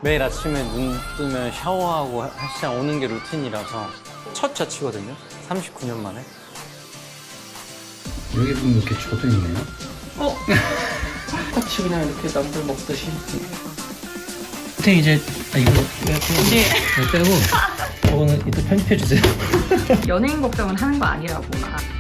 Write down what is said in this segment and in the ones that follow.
매일 아침에 눈 뜨면 샤워하고 헬스장 오는 게 루틴이라서 첫 자취거든요. 39년 만에. 여기 보면 이렇게 젖어 있네요. 똑같이 그냥 이렇게 남들 먹듯이. 선생님 이제 이거 빼고 이거는 이따 편집해 주세요. 연예인 걱정은 하는 거 아니라고.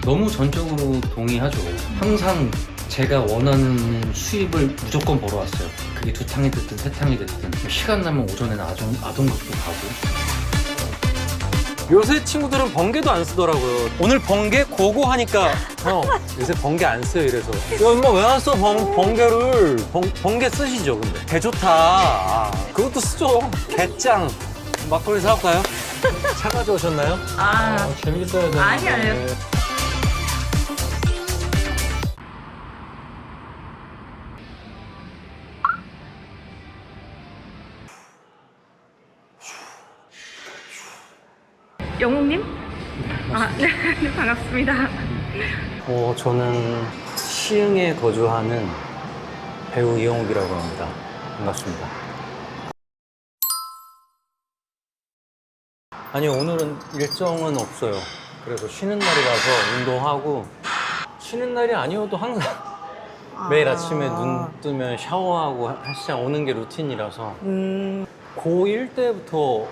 너무 전적으로 동의하죠. 항상 제가 원하는 수입을 무조건 벌어왔어요. 그게 2탕이 됐든 3탕이 됐든. 시간 나면 오전에는 아동극도 가고. 요새 친구들은 번개도 안 쓰더라고요. 오늘 번개 고고 하니까 요새 번개 안 써요. 이래서 야 엄마 왜 안 써 번개를. 번개 쓰시죠. 근데 개 좋다. 그것도 쓰죠. 개짱. 막걸리 사올까요? 차 가져오셨나요? 재밌어야 되는데. 아니요. 영웅님? 네, 반갑습니다. 저는 시흥에 거주하는 배우 이영욱이라고 합니다. 반갑습니다. 아니 오늘은 일정은 없어요. 그래서 쉬는 날이라서 운동하고, 쉬는 날이 아니어도 항상 매일 아침에 눈 뜨면 샤워하고 헬스장 오는 게 루틴이라서 고1 때부터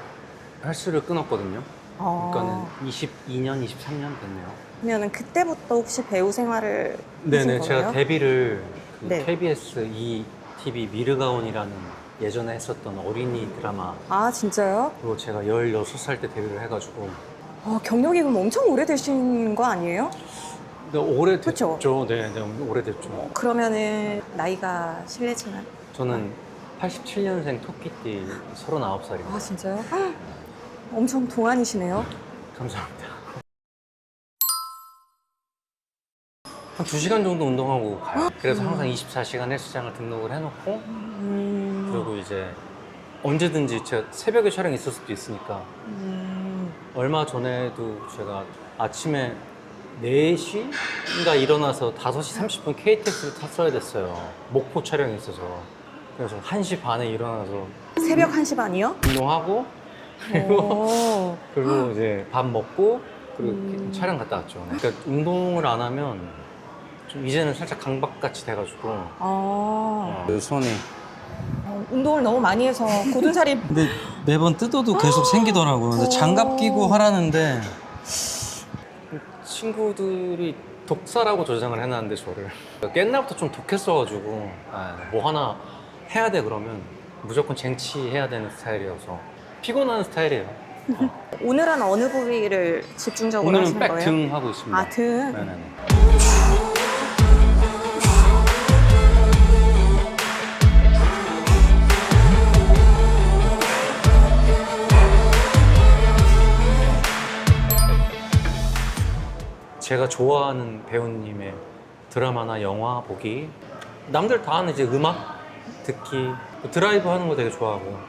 헬스를 끊었거든요. 그러니까는 22년, 23년 됐네요. 그러면 그때부터 혹시 배우 생활을 네네, 하신 제가 거예요? 데뷔를 네. KBS ETV 미르가온이라는 예전에 했었던 어린이 드라마. 아 진짜요? 그리고 제가 16살 때 데뷔를 해가지고. 경력이 그럼 엄청 오래되신 거 아니에요? 근데 오래됐죠. 그쵸? 네, 오래됐죠. 그러면은 나이가 실례지만 저는 87년생 토끼띠 39살입니다. 아 진짜요? 헉, 엄청 동안이시네요. 감사합니다. 한 2시간 정도 운동하고 가요. 그래서 항상 24시간 헬스장을 등록을 해놓고, 그리고 이제 언제든지 제가 새벽에 촬영이 있을 수도 있으니까. 얼마 전에도 제가 아침에 4시인가 일어나서 5시 30분 KTX를 탔어야 됐어요. 목포 촬영이 있어서. 그래서 1시 반에 일어나서 새벽 1시 반이요? 운동하고 그리고 이제 밥 먹고 그리고 촬영 갔다 왔죠. 그러니까 운동을 안 하면 좀 이제는 살짝 강박같이 돼가지고 손이. 운동을 너무 많이 해서 굳은 살이 근데 매번 뜯어도 계속 생기더라고요. 근데 장갑 끼고 하라는데 친구들이 독사라고 조장을 해놨는데 저를 옛날부터 좀 독했어가지고 뭐 하나 해야 돼 그러면 무조건 쟁취해야 되는 스타일이어서 피곤한 스타일이에요. 오늘은 어느 부위를 집중적으로 오늘은 하시는 백 거예요? 등 하고 있습니다. 아 등? 네네네. 제가 좋아하는 배우님의 드라마나 영화 보기, 남들 다 하는 이제 음악 듣기, 드라이브 하는 거 되게 좋아하고.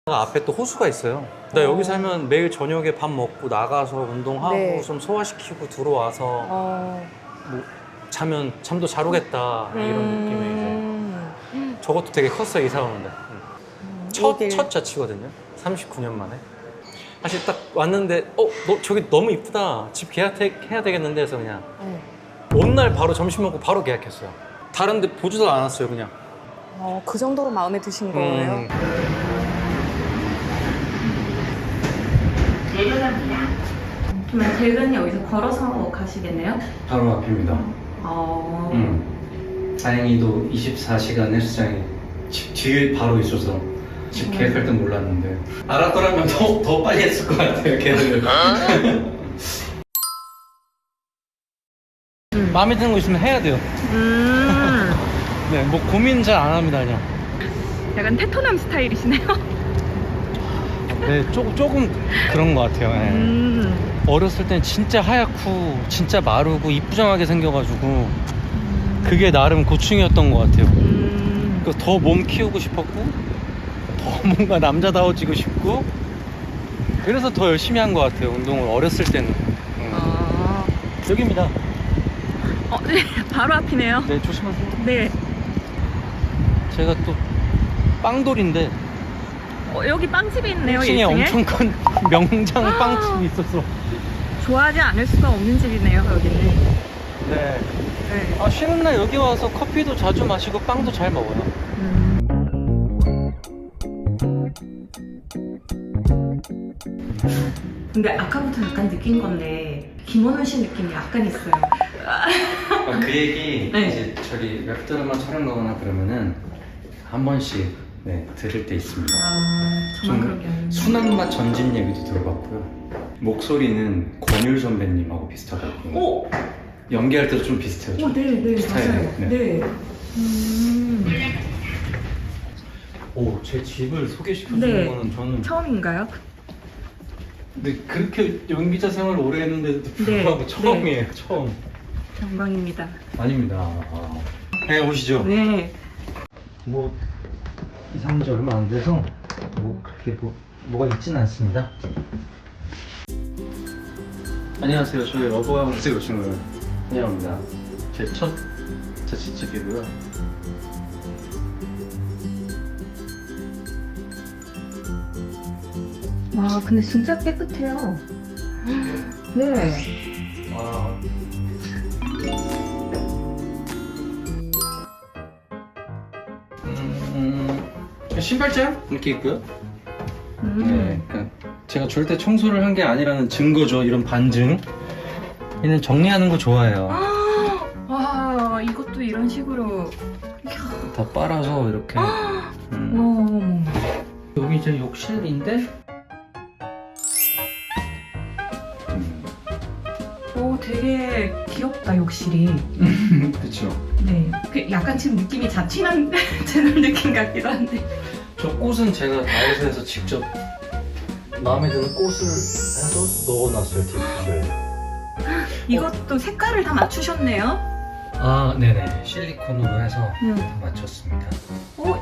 앞에 또 호수가 있어요. 나 여기 살면 매일 저녁에 밥 먹고 나가서 운동하고 네. 좀 소화시키고 들어와서 뭐 자면 잠도 잘 오겠다 이런 느낌에 이제. 저것도 되게 컸어요, 이사 오는데. 첫 자취거든요. 39년 만에. 사실 딱 왔는데 너 저기 너무 이쁘다. 집 계약해야 되겠는데 해서 그냥 온 날 바로 점심 먹고 바로 계약했어요. 다른 데 보지도 않았어요, 그냥. 그 정도로 마음에 드신 거예요? 내려갑니다. 그러면 퇴근이 여기서 걸어서 가시겠네요? 바로 앞입니다. 다행히도 24시간 헬스장이 집 뒤에 바로 있어서 집 계획할 땐 몰랐는데 알았더라면 더 빨리 했을 것 같아요, 계획을. 마음에 드는 거 있으면 해야 돼요. 네, 뭐 고민 잘 안 합니다, 그냥. 약간 테토남 스타일이시네요? 네, 조금 그런 것 같아요. 네. 어렸을 땐 진짜 하얗고 진짜 마르고 이쁘장하게 생겨가지고 그게 나름 고충이었던 것 같아요. 그래서 더 몸 키우고 싶었고 더 뭔가 남자다워지고 싶고 그래서 더 열심히 한 것 같아요, 운동을 어렸을 때는. 여기입니다. 네, 바로 앞이네요. 네, 조심하세요. 네. 제가 또 빵돌인데 여기 빵집이 있네요. 1층에 1층에. 엄청 큰 명장 빵집이 있어서. 좋아하지 않을 수가 없는 집이네요. 여기는. 네. 네. 아, 쉬는 날 여기 와서 커피도 자주 마시고 빵도 잘 먹어요. 근데 아까부터 약간 느낀 건데 김원훈 씨 느낌이 약간 있어요. 그 얘기 네. 이제 저희 웹드라마 촬영 가거나 그러면은 한 번씩 들을 때 있습니다. 저만 그런 게 아니에요. 순한 맛 전집 얘기도 들어봤고요. 목소리는 권율 선배님하고 비슷하다고. 오! 연기할 때도 좀 비슷해요. 오, 네, 스타일이. 맞아요. 네. 네. 오, 제 집을 소개시켜주는 네. 거는 저는 처음인가요? 근데 그렇게 연기자 생활을 오래 했는데도 불구하고 네. 처음이에요. 처음. 영광입니다. 아닙니다. 네, 오시죠. 네. 뭐 이상한 지 얼마 안 돼서 뭐 그렇게 뭐가 있지는 않습니다. 안녕하세요. 저희 러브하우스에 오신 걸 환영합니다. 제 첫 자취집이고요. 와, 근데 진짜 깨끗해요. 네. 아, 신발장 이렇게 있고요. 네, 그러니까 제가 절대 청소를 한 게 아니라는 증거죠. 이런 반증. 얘는 정리하는 거 좋아해요. 와, 이것도 이런 식으로. 다 빨아서 이렇게. 어머. 여기 이제 욕실인데. 오, 되게 귀엽다, 욕실이. 그렇죠. 네. 그 약간 지금 느낌이 자취한 채널 느낌 같기도 한데. 저 꽃은 제가 다이소에서 직접 마음에 드는 꽃을 해서 넣어놨어요, 디퓨저에. 이것도 색깔을 다 맞추셨네요. 아, 네네. 실리콘으로 해서 맞췄습니다.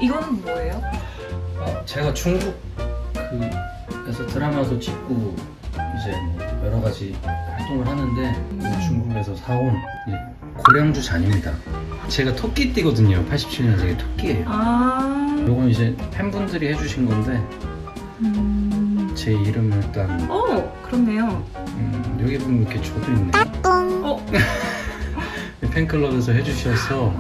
이거는 뭐예요? 제가 중국 그에서 드라마도 찍고 이제 뭐 여러 가지 활동을 하는데 중국에서 사온 이제 고량주 잔입니다. 제가 토끼띠거든요. 87년생의 토끼예요. 요건 이제 팬분들이 해주신 건데 제 이름을 딴 그렇네요. 여기 보면 이렇게 저도 있네. 팬클럽에서 해주셔서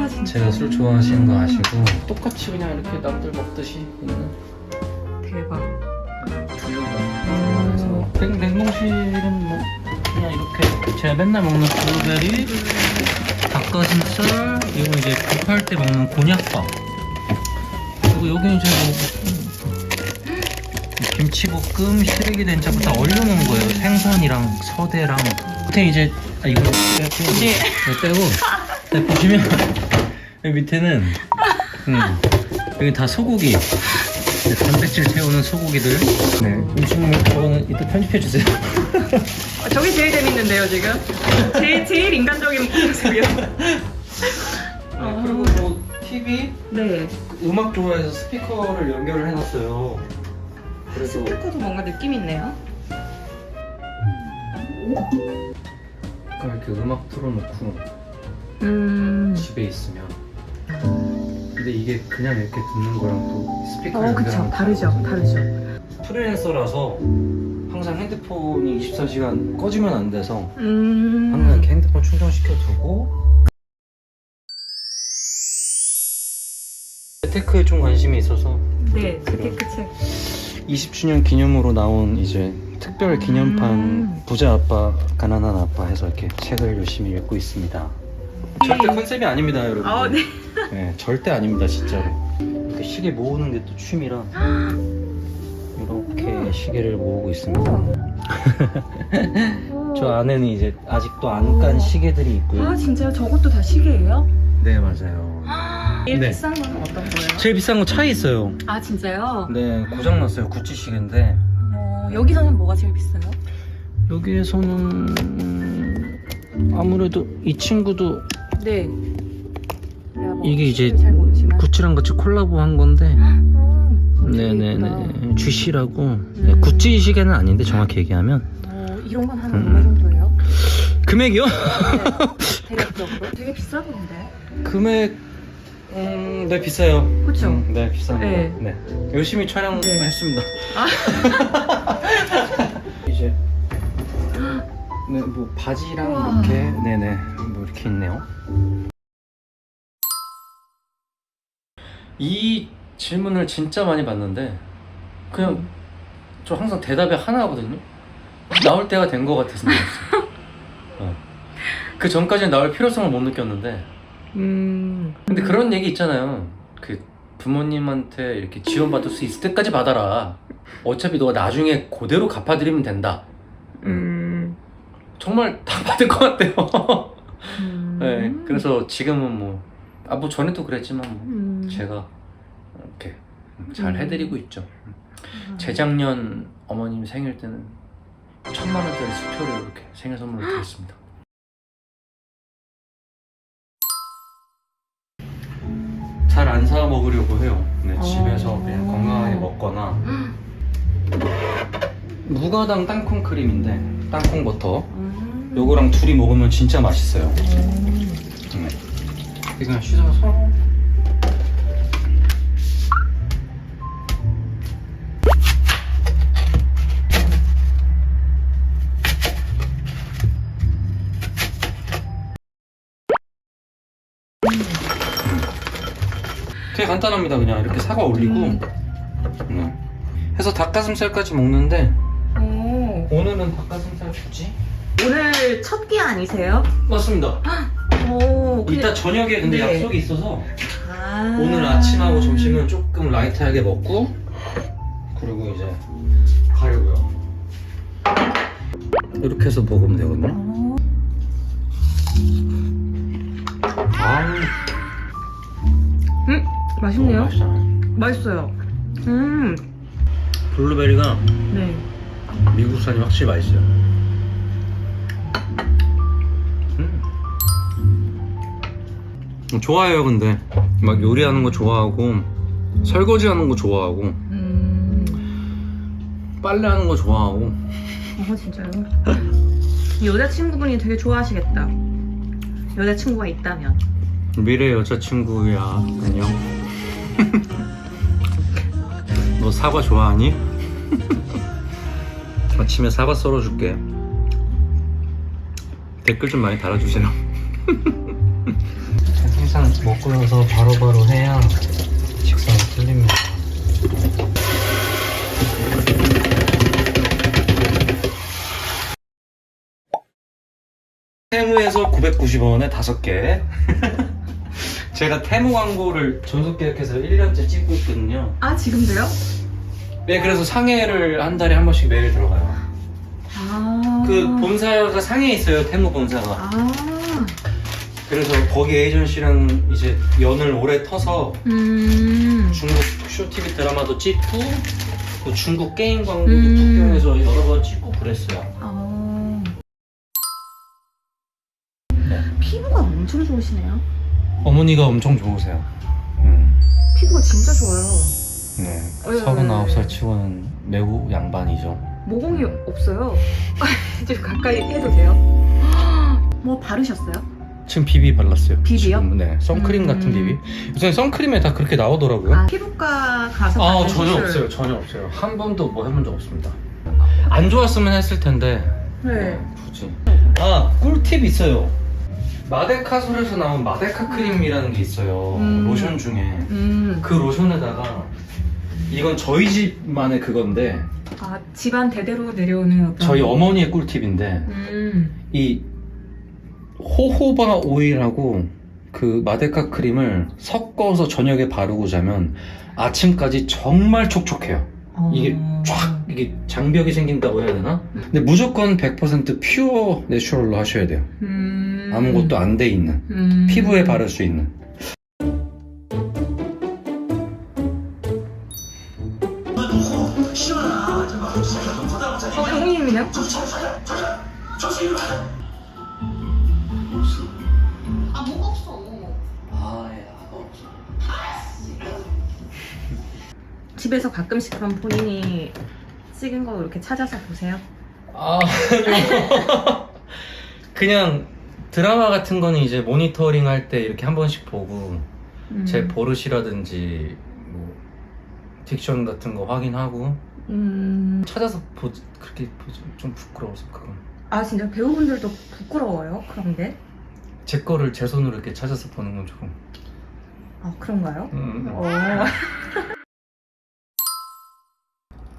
진짜. 제가 술 좋아하시는 거 아시고 똑같이 그냥 이렇게 남들 먹듯이 있는 대박. 그래서 냉동실은 뭐 그냥 이렇게 제가 맨날 먹는 블루베리, 닭가슴살, 이거 이제 급할 때 먹는 곤약밥, 그리고 여기 이제 뭐 김치볶음, 시래기 된장을 다 얼려놓은 거예요. 생선이랑 서대랑. 밑에 이제 이거 빼고 이거 빼고 보시면 여기 밑에는 여기 다 소고기. 단백질 채우는 소고기들. 네. 음식물 저거는 이따 편집해 주세요. 저게 제일 재밌는데요, 지금? 제일 인간적인 모습이요. 그리고 뭐 TV, 네. 음악 좋아해서 스피커를 연결을 해놨어요. 그래서 스피커도 뭔가 느낌 있네요. 이렇게 음악 틀어놓고 집에 있으면. 근데 이게 그냥 이렇게 듣는 거랑 또 스피커 그쵸. 다르죠. 프리랜서라서 항상 핸드폰이 24시간 꺼지면 안 돼서 음. 항상 이렇게 핸드폰 충전시켜 두고. 재테크에 좀 관심이 있어서 네, 재테크 책. 20주년 기념으로 나온 이제 특별 기념판 부자 아빠 가난한 아빠 해서 이렇게 책을 열심히 읽고 있습니다. 절대 컨셉이 아닙니다, 여러분. 네. 네, 절대 아닙니다, 진짜로. 이렇게 시계 모으는 게 또 취미라 이렇게 시계를 모으고 있습니다. 저 안에는 이제 아직도 안 깐 시계들이 있고요. 진짜요? 저것도 다 시계예요? 네, 맞아요. 제일 네. 비싼 건 어떤 거예요? 제일 비싼 거 차에 있어요. 진짜요? 네, 고장 났어요. 구찌 시계인데. 여기서는 뭐가 제일 비싸요? 여기에서는 아무래도 이 친구도 네. 이게 이제 잘 모르지만. 구찌랑 같이 콜라보한 건데. 네네네. GC라고. 네, 구찌 시계는 아닌데 정확히 얘기하면. 이런 건 한 얼마 정도예요? 금액이요? 대략적으로? 되게 비싸 보이는데. 금액 네, 비싸요. 그쵸? 네, 비쌉니다. 네. 네. 열심히 촬영했습니다. 이제 네, 뭐 바지랑 우와. 이렇게 네네 뭐 이렇게 있네요. 이 질문을 진짜 많이 받는데 그냥 저 항상 대답이 하나거든요. 나올 때가 된 것 같아서 나왔어요. 그 전까지는 나올 필요성을 못 느꼈는데 근데 그런 얘기 있잖아요. 그 부모님한테 이렇게 지원받을 수 있을 때까지 받아라. 어차피 너가 나중에 그대로 갚아드리면 된다. 정말 다 받을 것 같아요. 네, 그래서 지금은 뭐 전에도 그랬지만 뭐 제가 이렇게 잘 해드리고 있죠. 재작년 어머님 생일 때는 1,000만 원짜리 수표를 이렇게 생일 선물로 드렸습니다. 잘 안 사 먹으려고 해요. 네, 집에서 그냥 건강하게 먹거나. 무가당 땅콩 크림인데 땅콩 버터. 요거랑 둘이 먹으면 진짜 맛있어요. 네. 이거 그냥 씻어서. 되게 간단합니다. 그냥 이렇게 사과 올리고 해서 닭가슴살까지 먹는데 오늘은 닭가슴살 굳이? 오늘 첫 끼 아니세요? 맞습니다. 오, 이따 저녁에 근데 네. 약속이 있어서 오늘 아침하고 점심은 조금 라이트하게 먹고 그리고 이제 가려고요. 이렇게 해서 먹으면 되거든요. 맛있네요. 맛있잖아요. 맛있어요. 블루베리가 네. 미국산이 확실히 맛있어요. 좋아해요. 근데 막 요리하는 거 좋아하고 설거지하는 거 좋아하고 빨래하는 거 좋아하고. 진짜요? 여자친구분이 되게 좋아하시겠다. 여자친구가 있다면. 미래 여자친구야. 안녕. 너 사과 좋아하니? 아침에 사과 썰어줄게. 댓글 좀 많이 달아주세요. 항상 먹고 나서 바로바로 해야 식사가 틀립니다. 테무에서 990원에 5개. 제가 테무 광고를 전속 계약해서 1년째 찍고 있거든요. 아, 지금도요? 네, 그래서 상해를 한 달에 한 번씩 매일 들어가요. 그 본사가 상해에 있어요. 테무 본사가. 그래서 거기 에이전시랑 이제 연을 오래 터서 중국 쇼TV 드라마도 찍고 또 중국 게임 광고도 투표해서 여러 번 찍고 그랬어요. 피부가 엄청 좋으시네요. 어머니가 엄청 좋으세요. 피부가 진짜 좋아요. 네, 39살 치고는 매우 양반이죠. 모공이 없어요. 이제 가까이 해도 돼요? 뭐 바르셨어요? 지금 비비 발랐어요. 비비요? 지금, 네, 선크림 같은 비비. 요새 선크림에 다 그렇게 나오더라고요. 피부과 가서 받은 전혀 수술. 없어요. 전혀 없어요. 한 번도 뭐 해본 적 없습니다. 안 좋았으면 했을 텐데. 네. 굳이. 꿀팁 있어요. 마데카솔에서 나온 마데카 크림이라는 게 있어요. 로션 중에. 그 로션에다가 이건 저희 집만의 그건데 집안 대대로 내려오는 어떤 저희 어머니의 꿀팁인데 이 호호바 오일하고 그 마데카 크림을 섞어서 저녁에 바르고 자면 아침까지 정말 촉촉해요. 이게 쫙 이게 장벽이 생긴다고 해야 되나? 근데 무조건 100% 퓨어 내추럴로 하셔야 돼요. 아무것도 안 돼 있는 피부에 바를 수 있는. 형님이네요? 뭐가 없어. 집에서 가끔씩 그럼 본인이 찍은 거 이렇게 찾아서 보세요? 아니요. 그냥 드라마 같은 거는 이제 모니터링 할 때 이렇게 한 번씩 보고 제 버릇이라든지 뭐 딕션 같은 거 확인하고 찾아서 그렇게 보지 좀 부끄러워서 그건 아 진짜 배우분들도 부끄러워요? 그런 게? 제 거를 제 손으로 이렇게 찾아서 보는 건 조금 아 그런가요?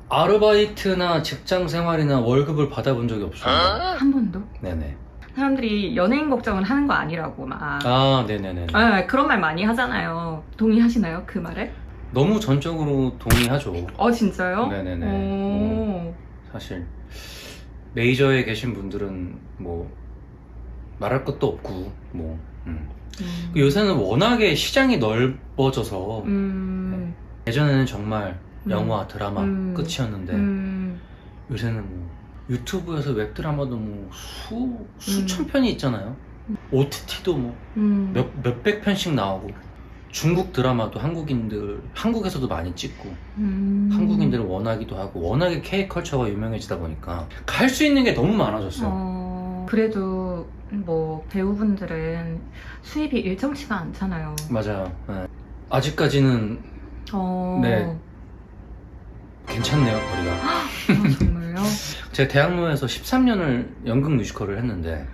아르바이트나 직장 생활이나 월급을 받아본 적이 없습니다. 한 번도? 네네. 사람들이 연예인 걱정은 하는 거 아니라고 막 네네네. 그런 말 많이 하잖아요. 동의하시나요? 그 말에? 너무 전적으로 동의하죠. 진짜요? 네네네. 오. 사실 메이저에 계신 분들은 뭐 말할 것도 없고 뭐 요새는 워낙에 시장이 넓어져서 예전에는 정말 영화, 드라마 끝이었는데 요새는 뭐 유튜브에서 웹드라마도 뭐 수천 편이 있잖아요. OTT도 뭐 몇백 편씩 나오고 중국 드라마도 한국에서도 많이 찍고 한국인들을 원하기도 하고 워낙에 K컬처가 유명해지다 보니까 갈 수 있는 게 너무 많아졌어요. 그래도 뭐 배우분들은 수입이 일정치가 않잖아요. 맞아요. 네. 아직까지는 네. 괜찮네요, 거리가. 정말요? 제가 대학로에서 13년을 연극 뮤지컬을 했는데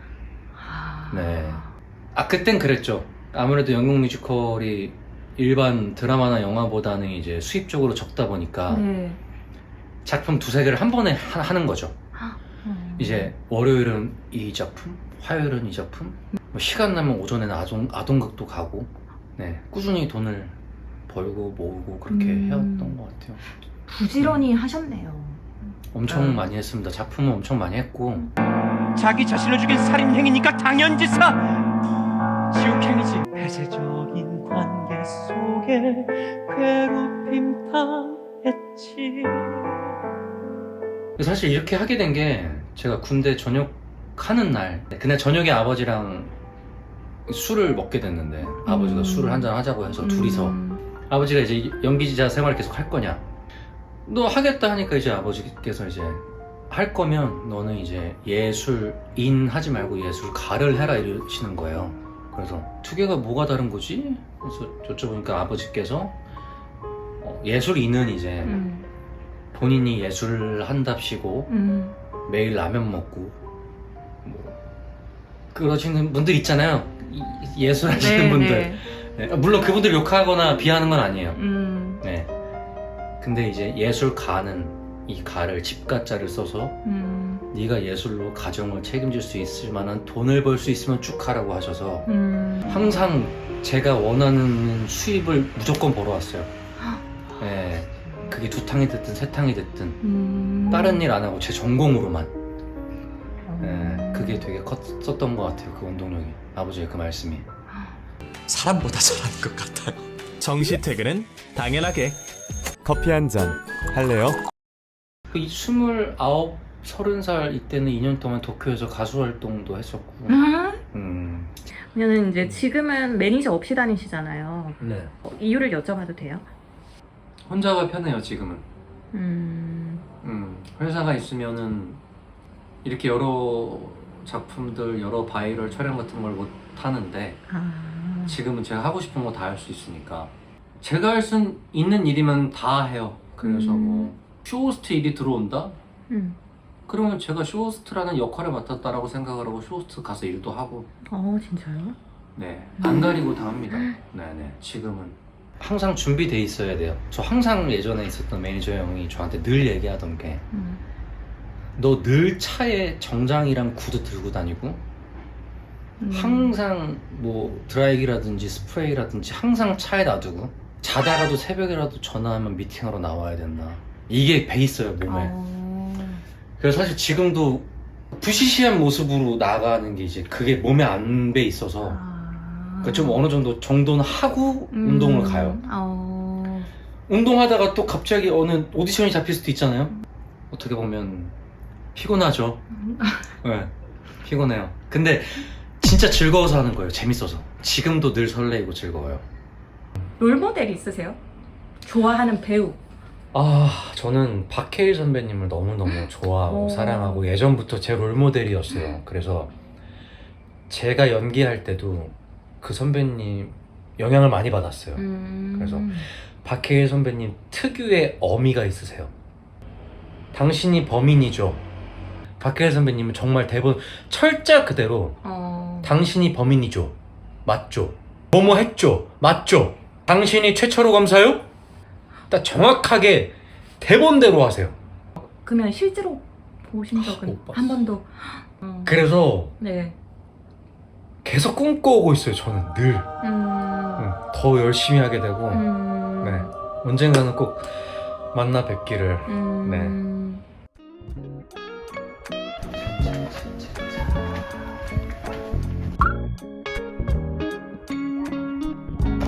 네. 그땐 그랬죠. 아무래도 연극 뮤지컬이 일반 드라마나 영화보다는 이제 수입적으로 적다 보니까 네. 작품 두세 개를 한 번에 하는 거죠. 이제 월요일은 이 작품, 화요일은 이 작품, 뭐 시간 나면 오전에는 아동극도 가고 네. 꾸준히 돈을 벌고 모으고 그렇게 해왔던 것 같아요. 부지런히 하셨네요. 엄청 많이 했습니다. 작품은 엄청 많이 했고 자기 자신을 죽인 살인행위니까 당연지사 지옥행위지. 폐쇄적인 관계 속에 괴롭힘 당했지. 사실 이렇게 하게 된 게 제가 군대 전역하는 날 그날 저녁에 아버지랑 술을 먹게 됐는데 아버지가 술을 한잔 하자고 해서 둘이서 아버지가 이제 연기자 생활 계속 할 거냐 너 하겠다 하니까 이제 아버지께서 이제 할 거면 너는 이제 예술인 하지 말고 예술가를 해라 이러시는 거예요. 그래서 두 개가 뭐가 다른 거지? 그래서 여쭤보니까 아버지께서 예술인은 이제 본인이 예술을 한답시고 매일 라면 먹고 뭐 그러시는 분들 있잖아요. 예술 하시는 분들. 네, 물론 그분들 욕하거나 비하는 건 아니에요. 네. 근데 이제 예술가는 이 가를 집가자를 써서 네가 예술로 가정을 책임질 수 있을 만한 돈을 벌 수 있으면 쭉 하라고 하셔서 항상 제가 원하는 수입을 무조건 벌어왔어요. 네. 그게 2탕이 됐든 3탕이 됐든 다른 일 안 하고 제 전공으로만. 네. 그게 되게 컸었던 것 같아요. 그 운동력이. 아버지의 그 말씀이. 사람보다 잘하는 것 같아요. 정시 퇴근은 당연하게 커피 한 잔 할래요? 그 29, 30살 이때는 2년 동안 도쿄에서 가수 활동도 했었고. 그러면 이제 지금은 매니저 없이 다니시잖아요. 네. 이유를 여쭤봐도 돼요? 혼자가 편해요 지금은. 회사가 있으면은 이렇게 여러 작품들, 여러 바이럴 촬영 같은 걸 못 하는데 지금은 제가 하고 싶은 거 다 할 수 있으니까 제가 할 수 있는 일이면 다 해요. 그래서 뭐 쇼호스트 일이 들어온다? 그러면 제가 쇼호스트라는 역할을 맡았다라고 생각을 하고 쇼호스트 가서 일도 하고. 진짜요? 네, 안 가리고 다 합니다. 네네. 지금은 항상 준비돼 있어야 돼요. 저 항상 예전에 있었던 매니저 형이 저한테 늘 얘기하던 게 너 늘 차에 정장이랑 구두 들고 다니고 항상 뭐 드라이기라든지 스프레이라든지 항상 차에 놔두고 자다가도 새벽이라도 전화하면 미팅하러 나와야 된다. 이게 배 있어요 몸에. 그래서 사실 지금도 부시시한 모습으로 나가는 게 이제 그게 몸에 안 배 있어서 그러니까 좀 어느 정도는 하고 운동을 가요. 운동하다가 또 갑자기 어느 오디션이 잡힐 수도 있잖아요. 어떻게 보면 피곤하죠. 네, 피곤해요. 근데 진짜 즐거워서 하는 거예요. 재밌어서. 지금도 늘 설레이고 즐거워요. 롤모델 있으세요? 좋아하는 배우? 저는 박해일 선배님을 너무너무 좋아하고 사랑하고 예전부터 제 롤모델이었어요. 그래서 제가 연기할 때도 그 선배님 영향을 많이 받았어요. 음. 그래서 박해일 선배님 특유의 어미가 있으세요. 당신이 범인이죠. 박해일 선배님은 정말 대본 철자 그대로 당신이 범인이죠. 맞죠. 뭐뭐 했죠. 맞죠. 당신이 최철호 검사요? 딱 정확하게 대본대로 하세요. 그러면 실제로 보신 적은 못 봤어. 한 번도? 그래서 네. 계속 꿈꿔오고 있어요. 저는 늘 더 열심히 하게 되고 네. 언젠가는 꼭 만나 뵙기를.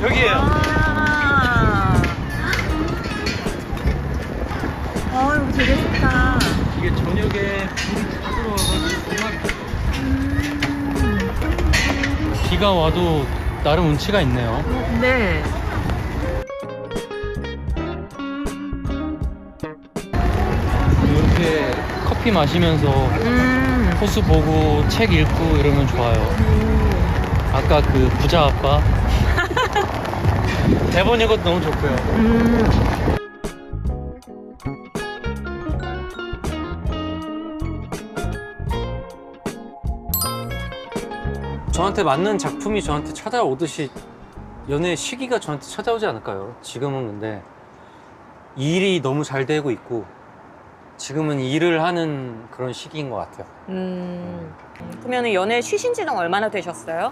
여기에요. 이거 되게 좋다. 이게 저녁에 불이 다 들어와가지고 정말 비가 와도 나름 운치가 있네요. 네. 이렇게 커피 마시면서 호수 보고 책 읽고 이러면 좋아요. 아까 그 부자 아빠 대본 이것도 너무 좋고요. 저한테 맞는 작품이 저한테 찾아오듯이 연애 시기가 저한테 찾아오지 않을까요? 지금은 근데 일이 너무 잘 되고 있고 지금은 일을 하는 그런 시기인 것 같아요. 그러면 연애 쉬신 지는 얼마나 되셨어요?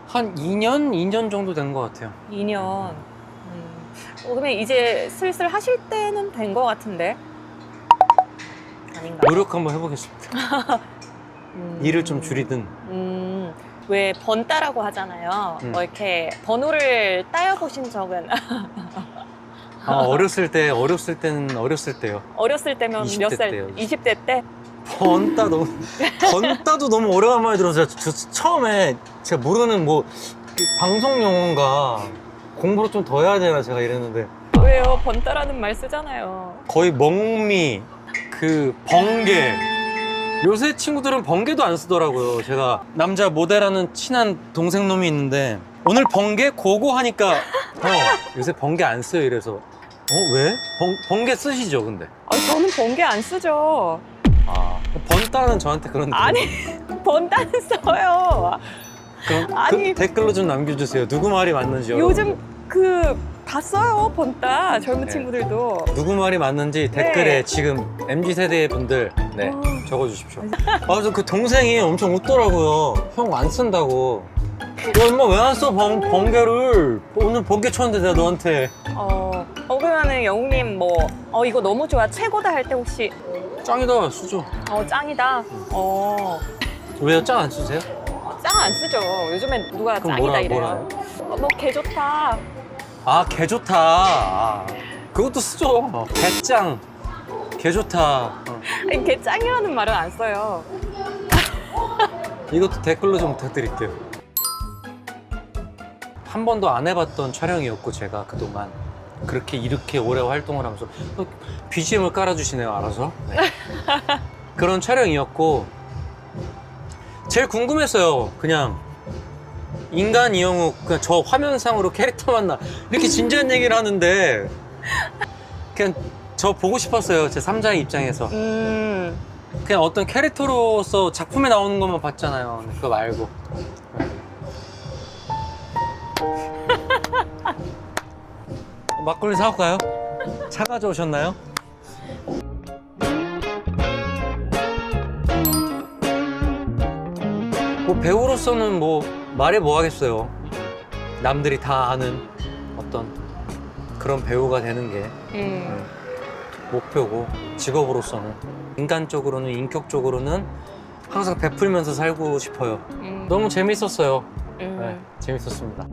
한 2년 정도 된 것 같아요. 2년. 그러면 이제 슬슬 하실 때는 된 것 같은데? 아닌가요? 노력 한번 해보겠습니다. 일을 좀 줄이든. 왜 번따라고 하잖아요. 뭐 이렇게 번호를 따여보신 적은? 어렸을 때요. 어렸을 때면 20대 몇 살? 때요. 20대 때? 번따도 너무 오래간만에 들어서 처음에 제가 모르는 뭐 방송 용어인가 공부를 좀 더 해야 되나 제가 이랬는데 왜요? 번따라는 말 쓰잖아요. 거의 멍미, 그 번개. 요새 친구들은 번개도 안 쓰더라고요. 제가 남자 모델하는 친한 동생 놈이 있는데 오늘 번개 고고 하니까 요새 번개 안 써요 이래서 왜? 번개 쓰시죠 근데? 저는 번개 안 쓰죠. 번따는 저한테 그런 아니, 번따는 써요. 그럼 아니. 댓글로 좀 남겨주세요. 누구 말이 맞는지요? 요즘 다 써요, 번따. 젊은 친구들도. 누구 말이 맞는지 댓글에 지금 MZ세대 분들 적어주십시오. 저 그 동생이 엄청 웃더라고요. 형 안 쓴다고. 야 엄마 왜 안 써 번개를. 오늘 번개 쳤는데 내가 너한테. 그러면은 영웅님 이거 너무 좋아, 최고다 할 때 혹시 짱이다 쓰죠. 짱이다. 왜요? 짱 안 쓰세요? 짱 안 쓰죠. 요즘엔 누가 그럼 짱이다 뭐라 이래요. 개 좋다. 개 좋다. 그것도 쓰죠. 개짱. 개 좋다. 아니, 개 짱이라는 말은 안 써요. 이것도 댓글로 좀 부탁드릴게요. 한 번도 안 해봤던 촬영이었고 제가 그동안 이렇게 오래 활동을 하면서 BGM을 깔아주시네요 알아서. 그런 촬영이었고 제일 궁금했어요. 그냥 인간 이영욱 그냥 저 화면상으로 캐릭터만 나 이렇게 진지한 얘기를 하는데 그냥 저 보고 싶었어요. 제 3자의 입장에서 그냥 어떤 캐릭터로서 작품에 나오는 것만 봤잖아요. 그거 말고. 막걸리 사올까요? 차 가져오셨나요? 배우로서는 말해 뭐 하겠어요. 남들이 다 아는 어떤 그런 배우가 되는 게 목표고 직업으로서는 인간적으로는 인격적으로는 항상 베풀면서 살고 싶어요. 너무 재밌었어요. 재밌었습니다.